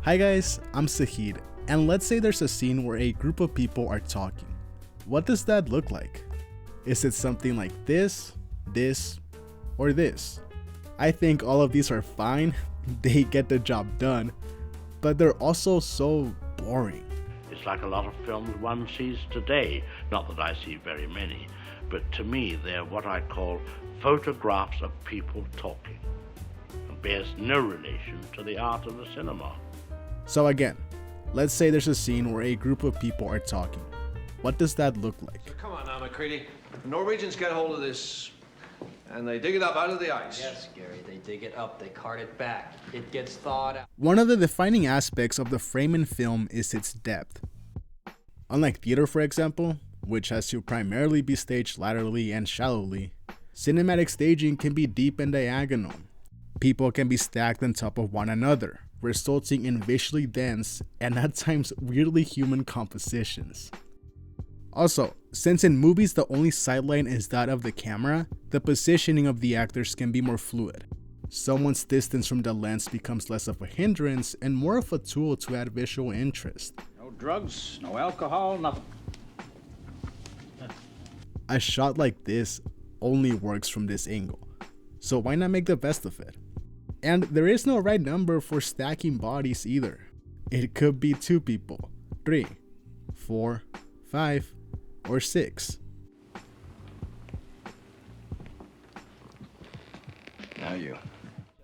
Hi guys, I'm Saghid, and let's say there's a scene where a group of people are talking. What does that look like? Is it something like this, or this? I think all of these are fine, they get the job done, but they're also so boring. It's like a lot of films one sees today, not that I see very many, but to me they're what I call photographs of people talking, and bears no relation to the art of the cinema. So again, let's say there's a scene where a group of people are talking. What does that look like? So come on now, McCready. The Norwegians get hold of this, and they dig it up out of the ice. Yes, Gary, they dig it up, they cart it back. It gets thawed out. One of the defining aspects of the frame in film is its depth. Unlike theater, for example, which has to primarily be staged laterally and shallowly, cinematic staging can be deep and diagonal. People can be stacked on top of one another, resulting in visually dense and at times weirdly human compositions. Also, since in movies the only sideline is that of the camera, the positioning of the actors can be more fluid. Someone's distance from the lens becomes less of a hindrance and more of a tool to add visual interest. No drugs, no alcohol, nothing. A shot like this only works from this angle, so why not make the best of it? And there is no right number for stacking bodies either. It could be 2 people, 3, 4, 5, or 6. Now you.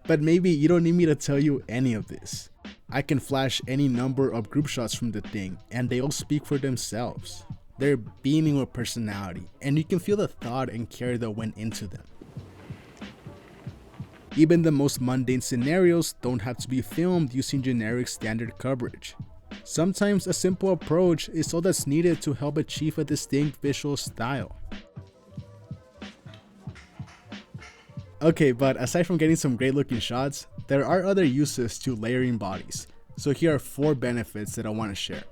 But maybe you don't need me to tell you any of this. I can flash any number of group shots from the thing and they all speak for themselves. They're beaming with personality and you can feel the thought and care that went into them. Even the most mundane scenarios don't have to be filmed using generic standard coverage. Sometimes a simple approach is all that's needed to help achieve a distinct visual style. Okay, but aside from getting some great looking shots, there are other uses to layering bodies. So here are 4 benefits that I want to share.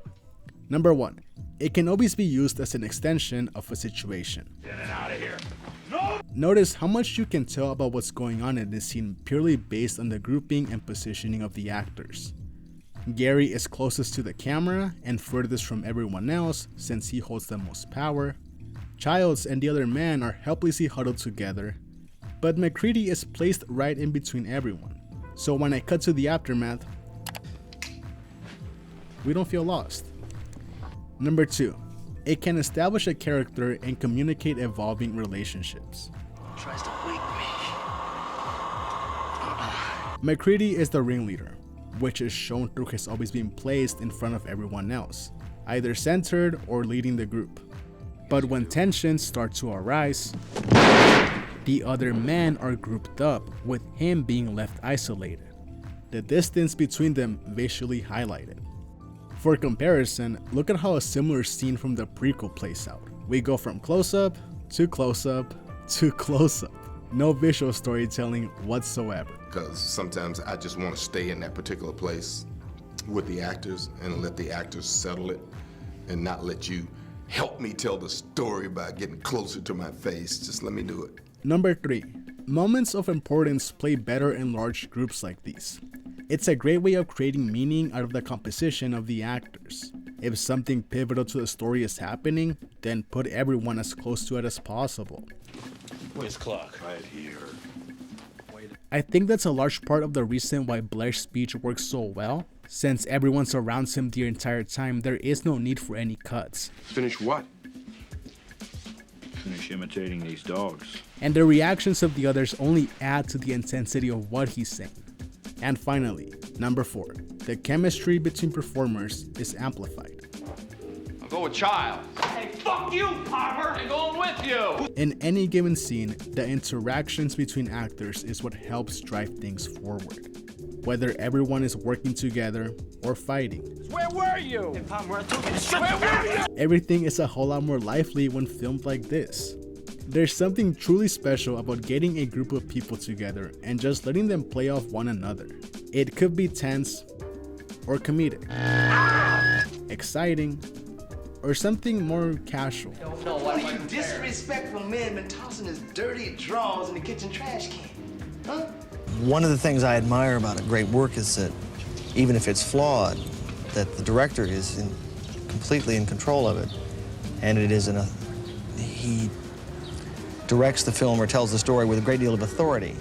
Number 1, it can always be used as an extension of a situation. Get it out of here. Notice how much you can tell about what's going on in this scene purely based on the grouping and positioning of the actors. Gary is closest to the camera and furthest from everyone else since he holds the most power. Childs and the other man are helplessly huddled together, but McCready is placed right in between everyone. So when I cut to the aftermath, we don't feel lost. Number 2, it can establish a character and communicate evolving relationships. Tries to wake me. McCready is the ringleader, which is shown through his always being placed in front of everyone else, either centered or leading the group. But when tensions start to arise, the other men are grouped up, with him being left isolated, the distance between them visually highlighted. For comparison, look at how a similar scene from the prequel plays out. We go from close-up to close-up to close-up. No visual storytelling whatsoever. Because sometimes I just want to stay in that particular place with the actors and let the actors settle it and not let you help me tell the story by getting closer to my face. Just let me do it. Number 3, moments of importance play better in large groups like these. It's a great way of creating meaning out of the composition of the actors. If something pivotal to the story is happening, then put everyone as close to it as possible. Where's Clark? Right here. I think that's a large part of the reason why Blair's speech works so well. Since everyone surrounds him the entire time, there is no need for any cuts. Finish what? Finish imitating these dogs. And the reactions of the others only add to the intensity of what he's saying. And finally, number 4, the chemistry between performers is amplified. I'll go with Child. Hey, fuck you, Palmer! I'm going with you! In any given scene, the interactions between actors is what helps drive things forward. Whether everyone is working together or fighting. Where were you? Hey, Palmer, I told you to shut Where the were you? Everything is a whole lot more lively when filmed like this. There's something truly special about getting a group of people together and just letting them play off one another. It could be tense or comedic, exciting, or something more casual. No, what are you Disrespectful man been tossing his dirty drawers in the kitchen trash can, huh? One of the things I admire about a great work is that even if it's flawed, that the director is completely in control of it, and it is he directs the film or tells the story with a great deal of authority.